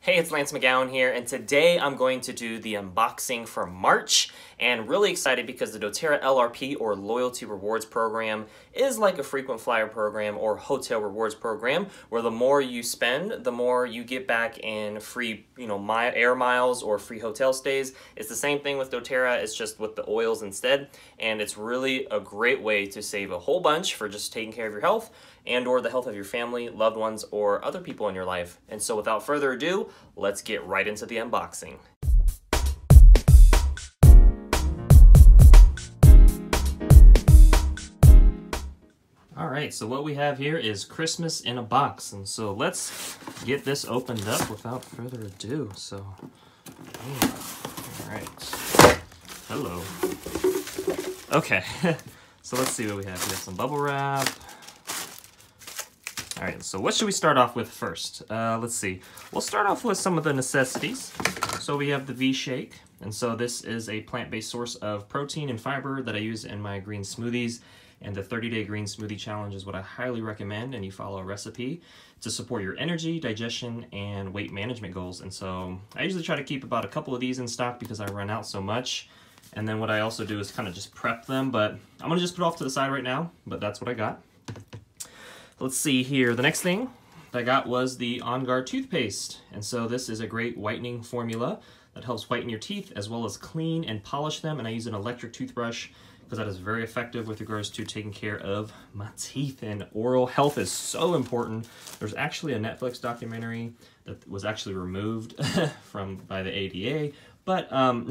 Hey, it's Lance McGowan here, and today I'm going to do the unboxing for March, and really excited because the doTERRA LRP, or Loyalty Rewards Program, is like a frequent flyer program or hotel rewards program, where the more you spend, the more you get back in free, air miles or free hotel stays. It's the same thing with doTERRA, it's just with the oils instead, and it's really a great way to save a whole bunch for just taking care of your health and or the health of your family, loved ones, or other people in your life. And so without further ado, let's get right into the unboxing. All right, so what we have here is Christmas in a box. And so let's get this opened up without further ado. So, all right, hello. Okay, so let's see what we have. We have some bubble wrap. All right, so what should we start off with first? Let's see. We'll start off with some of the necessities. So we have the V-Shake, and so this is a plant-based source of protein and fiber that I use in my green smoothies, and the 30-day green smoothie challenge is what I highly recommend, and you follow a recipe to support your energy, digestion, and weight management goals. And so I usually try to keep about a couple of these in stock because I run out so much. And then what I also do is kind of just prep them, but I'm gonna just put it off to the side right now, but that's what I got. Let's see here. The next thing I got was the On Guard toothpaste. And so this is a great whitening formula that helps whiten your teeth as well as clean and polish them. And I use an electric toothbrush because that is very effective with regards to taking care of my teeth. And oral health is so important. There's actually a Netflix documentary that was actually removed by the ADA, but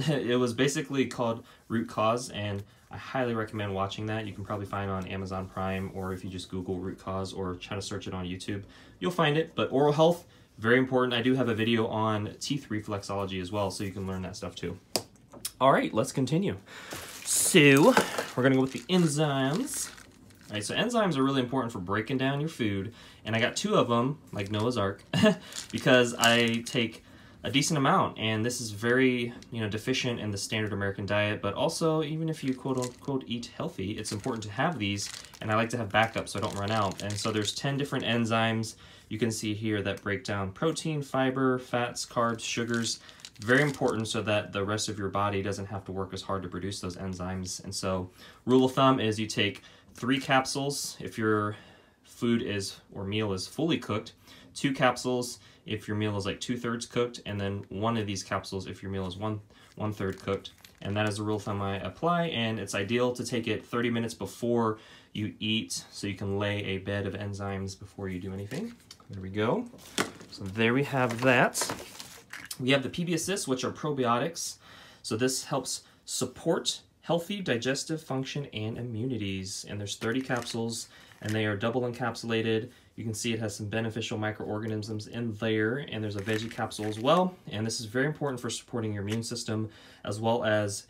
it was basically called Root Cause, and I highly recommend watching that. You can probably find it on Amazon Prime, or if you just Google root cause or try to search it on YouTube, you'll find it. But oral health, very important. I do have a video on teeth reflexology as well, so you can learn that stuff too. All right, let's continue. So we're gonna go with the enzymes. All right, so enzymes are really important for breaking down your food, and I got 2 of them, like Noah's Ark, because I take a decent amount, and this is very, deficient in the standard American diet, but also even if you quote unquote eat healthy, it's important to have these, and I like to have backup so I don't run out. And so there's 10 different enzymes you can see here that break down protein, fiber, fats, carbs, sugars. Very important so that the rest of your body doesn't have to work as hard to produce those enzymes. And so rule of thumb is you take 3 capsules if your food or meal is fully cooked, 2 capsules if your meal is like 2/3 cooked, and then 1 of these capsules if your meal is 1/3 cooked. And that is the rule of thumb I apply, and it's ideal to take it 30 minutes before you eat so you can lay a bed of enzymes before you do anything. There we go. So there we have that. We have the PB Assist, which are probiotics. So this helps support healthy digestive function and immunities. And there's 30 capsules, and they are double encapsulated. You can see it has some beneficial microorganisms in there, and there's a veggie capsule as well. And this is very important for supporting your immune system, as well as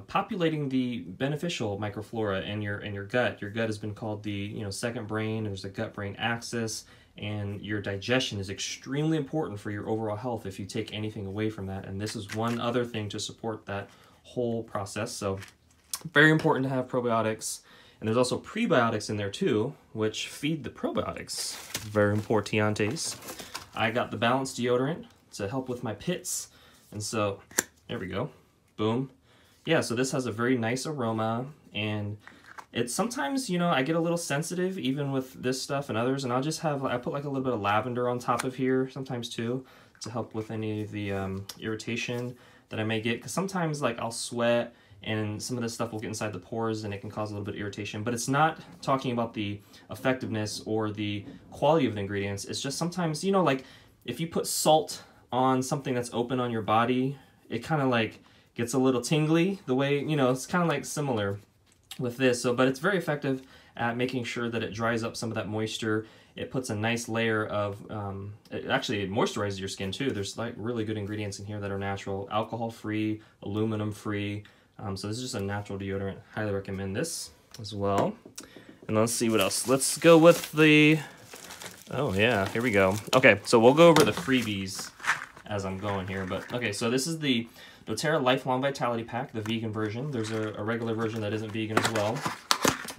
populating the beneficial microflora in your gut. Your gut has been called the second brain. There's a gut-brain axis, and your digestion is extremely important for your overall health if you take anything away from that. And this is one other thing to support that whole process. So very important to have probiotics. And there's also prebiotics in there too, which feed the probiotics. Very importantes. I got the Balanced deodorant to help with my pits. And so, there we go. Boom. Yeah, so this has a very nice aroma, and it's sometimes, I get a little sensitive even with this stuff and others, and I put like a little bit of lavender on top of here sometimes too to help with any of the irritation that I may get, because sometimes like I'll sweat and some of this stuff will get inside the pores and it can cause a little bit of irritation. But it's not talking about the effectiveness or the quality of the ingredients. It's just sometimes, like if you put salt on something that's open on your body, it kind of like gets a little tingly the way, it's kind of like similar with this. So, but it's very effective at making sure that it dries up some of that moisture. It puts a nice layer of, it moisturizes your skin too. There's like really good ingredients in here that are natural, alcohol-free, aluminum-free. So this is just a natural deodorant. Highly recommend this as well. And let's see what else. Let's go with the, oh yeah, here we go. Okay, so we'll go over the freebies as I'm going here. But okay, so this is the doTERRA Lifelong Vitality Pack, the vegan version. There's a regular version that isn't vegan as well.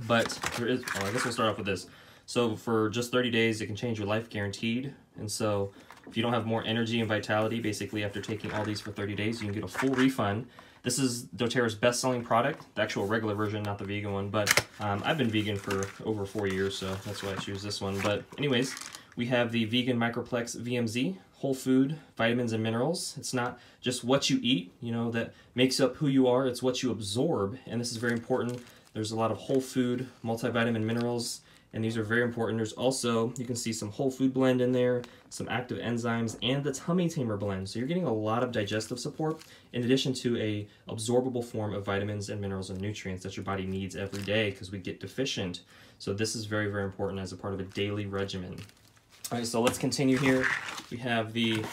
But there is, I guess we'll start off with this. So for just 30 days, it can change your life guaranteed. And so if you don't have more energy and vitality, basically after taking all these for 30 days, you can get a full refund. This is doTERRA's best-selling product, the actual regular version, not the vegan one, but I've been vegan for over 4 years, so that's why I choose this one. But anyways, we have the Vegan Microplex VMZ, whole food, vitamins and minerals. It's not just what you eat, you know, that makes up who you are, it's what you absorb, and this is very important. There's a lot of whole food, multivitamin minerals, and these are very important. There's also, you can see some whole food blend in there, some active enzymes, and the tummy tamer blend. So you're getting a lot of digestive support in addition to a absorbable form of vitamins and minerals and nutrients that your body needs every day because we get deficient. So this is very, very important as a part of a daily regimen. All right, so let's continue here. We have the,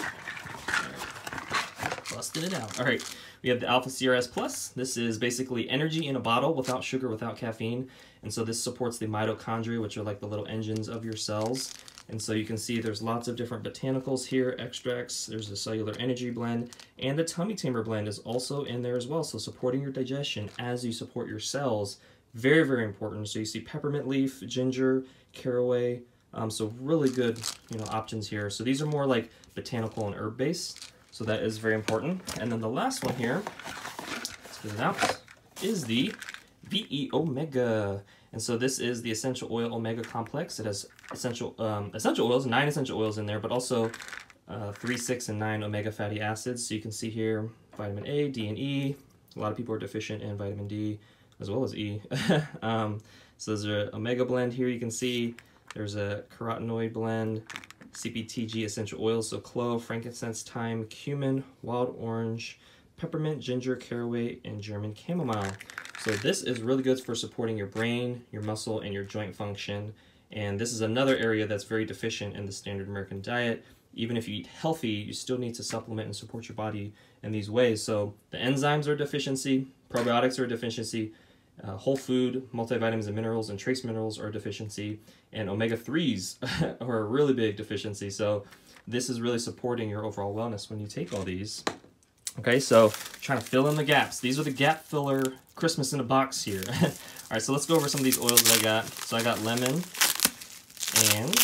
busted it out. All right, we have the Alpha CRS Plus. This is basically energy in a bottle without sugar, without caffeine. And so this supports the mitochondria, which are like the little engines of your cells. And so you can see there's lots of different botanicals here, extracts, there's a cellular energy blend, and the tummy tamer blend is also in there as well. So supporting your digestion as you support your cells, very, very important. So you see peppermint leaf, ginger, caraway, so really good, you know, options here. So these are more like botanical and herb based. So that is very important. And then the last one here, let's get it out, is the VE Omega. And so this is the essential oil omega complex. It has essential oils, 9 essential oils in there, but also 3, 6, and 9 omega fatty acids. So you can see here vitamin A, D, and E. A lot of people are deficient in vitamin D as well as E. So there's an omega blend here. You can see there's a carotenoid blend, CPTG essential oils, so clove, frankincense, thyme, cumin, wild orange, peppermint, ginger, caraway, and German chamomile. So this is really good for supporting your brain, your muscle, and your joint function. And this is another area that's very deficient in the standard American diet. Even if you eat healthy, you still need to supplement and support your body in these ways. So the enzymes are a deficiency, probiotics are a deficiency, whole food, multivitamins and minerals, and trace minerals are a deficiency, and omega-3s are a really big deficiency. So this is really supporting your overall wellness when you take all these. Okay, so trying to fill in the gaps. These are the gap filler Christmas in a box here. All right, so let's go over some of these oils that I got. So I got lemon and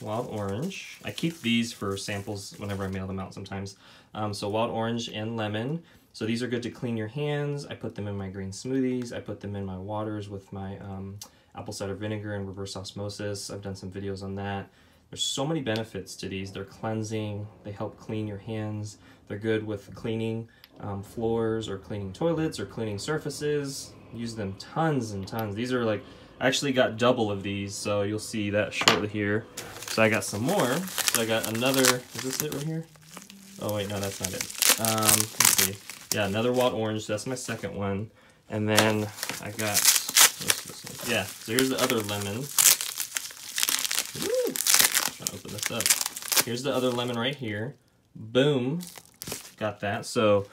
wild orange. I keep these for samples whenever I mail them out sometimes. So wild orange and lemon. So these are good to clean your hands. I put them in my green smoothies. I put them in my waters with my apple cider vinegar and reverse osmosis. I've done some videos on that. There's so many benefits to these. They're cleansing. They help clean your hands. They're good with cleaning floors or cleaning toilets or cleaning surfaces. Use them tons and tons. These are like, I actually got double of these, so you'll see that shortly here. So I got some more. So I got another, is this it right here? Oh wait, no, that's not it. Let's see. Yeah, another wild orange. That's my second one. And then I got, what's this one? Yeah, so here's the other lemon. Woo! Trying to open this up. Here's the other lemon right here. Boom. Got that. So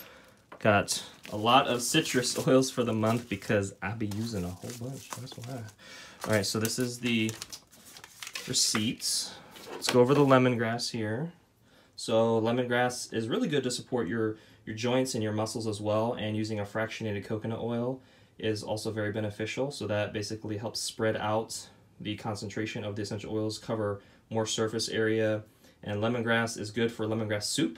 got a lot of citrus oils for the month because I'll be using a whole bunch. That's why. All right, so this is the receipts. Let's go over the lemongrass here. So lemongrass is really good to support your joints and your muscles as well, and using a fractionated coconut oil is also very beneficial. So that basically helps spread out the concentration of the essential oils, cover more surface area. And lemongrass is good for lemongrass soup.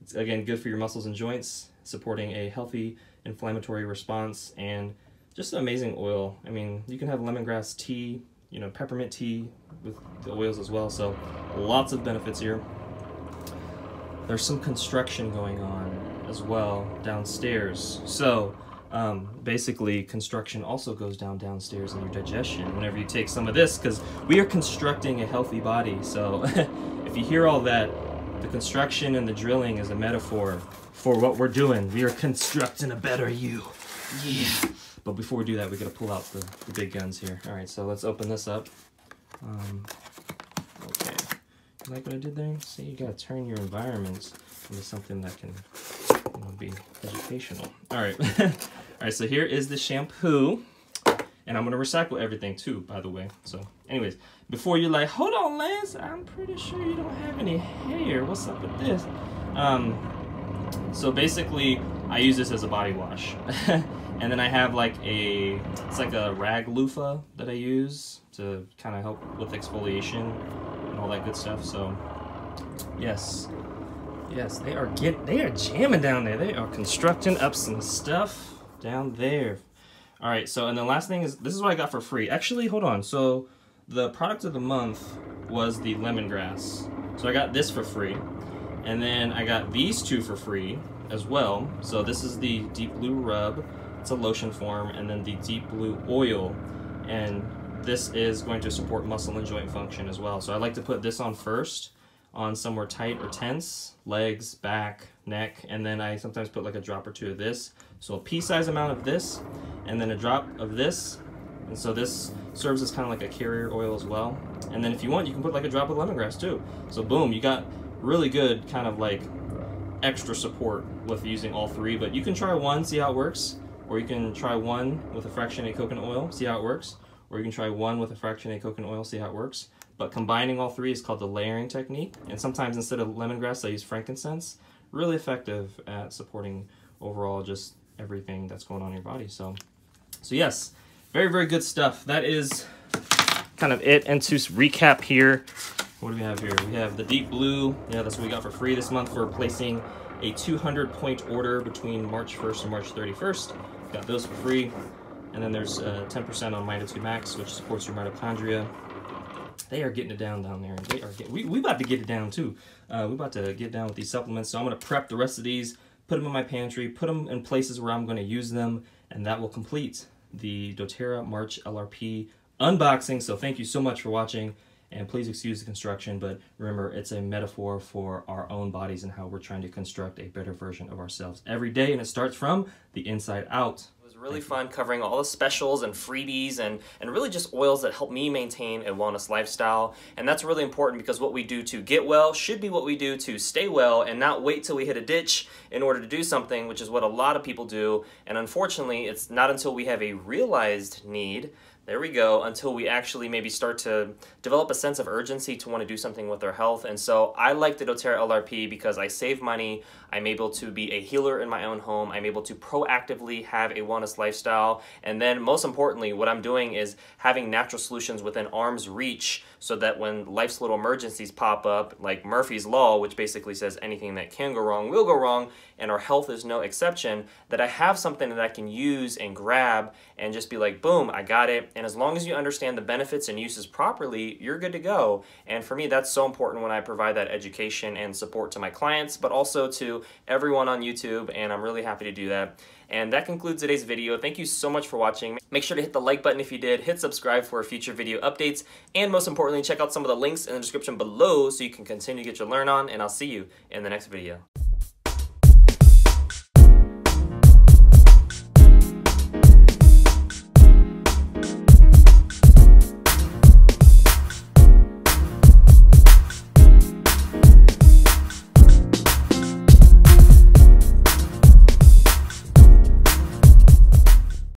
It's again good for your muscles and joints, supporting a healthy inflammatory response, and just an amazing oil. I mean, you can have lemongrass tea, you know, peppermint tea with the oils as well. So lots of benefits here. There's some construction going on as well downstairs. So basically construction also goes downstairs in your digestion whenever you take some of this, because we are constructing a healthy body. So if you hear all that, the construction and the drilling is a metaphor for what we're doing. We are constructing a better you. Yeah. But before we do that, we gotta pull out the big guns here. All right, so let's open this up. Okay. You like what I did there? See, you gotta turn your environment into something that can, you know, be educational. All right. All right, so here is the shampoo. And I'm gonna recycle everything too, by the way. So anyways, before you're like, hold on, Lance, I'm pretty sure you don't have any hair. What's up with this? So basically, I use this as a body wash. And then I have like it's like a rag loofah that I use to kind of help with exfoliation and all that good stuff. So Yes. Yes, they are jamming down there. They are constructing up some stuff down there. All right, so, and the last thing is, this is what I got for free. Actually, hold on. So the product of the month was the lemongrass. So I got this for free. And then I got these two for free as well. So this is the deep blue rub. It's a lotion form, and then the deep blue oil. And this is going to support muscle and joint function as well. So I like to put this on first, on somewhere tight or tense, legs, back, neck, and then I sometimes put like a drop or two of this. So a pea-sized amount of this, and then a drop of this. And so this serves as kind of like a carrier oil as well. And then if you want, you can put like a drop of lemongrass too. So boom, you got really good kind of like extra support with using all three. But you can try one, see how it works. Or you can try one with a fractionated coconut oil, see how it works. Or you can try one with a fractionated coconut oil, see how it works. But combining all three is called the layering technique. And sometimes instead of lemongrass, I use frankincense. Really effective at supporting overall just everything that's going on in your body. So yes, very, very good stuff. That is kind of it. And to recap here, what do we have here? We have the deep blue. Yeah, that's what we got for free this month for placing a 200-point order between March 1st and March 31st. Got those for free. And then there's 10% on Mito2 Max, which supports your mitochondria. They are getting it down there. They are we about to get it down too. We about to get down with these supplements. So I'm going to prep the rest of these, put them in my pantry, put them in places where I'm going to use them, and that will complete the doTERRA March LRP unboxing. So thank you so much for watching, and please excuse the construction, but remember, it's a metaphor for our own bodies and how we're trying to construct a better version of ourselves every day, and it starts from the inside out. Really fun covering all the specials and freebies and really just oils that help me maintain a wellness lifestyle. And that's really important because what we do to get well should be what we do to stay well and not wait till we hit a ditch in order to do something, which is what a lot of people do. And unfortunately, it's not until we have a realized need, there we go, until we actually maybe start to develop a sense of urgency to want to do something with our health. And so I like the doTERRA LRP because I save money, I'm able to be a healer in my own home, I'm able to proactively have a wellness lifestyle, and then most importantly, what I'm doing is having natural solutions within arm's reach so that when life's little emergencies pop up, like Murphy's Law, which basically says anything that can go wrong will go wrong, and our health is no exception, that I have something that I can use and grab and just be like, boom, I got it. And as long as you understand the benefits and uses properly, you're good to go. And for me, that's so important when I provide that education and support to my clients, but also to everyone on YouTube, and I'm really happy to do that. And that concludes today's video. Thank you so much for watching. Make sure to hit the like button if you did, hit subscribe for future video updates, and most importantly, check out some of the links in the description below so you can continue to get your learn on, and I'll see you in the next video.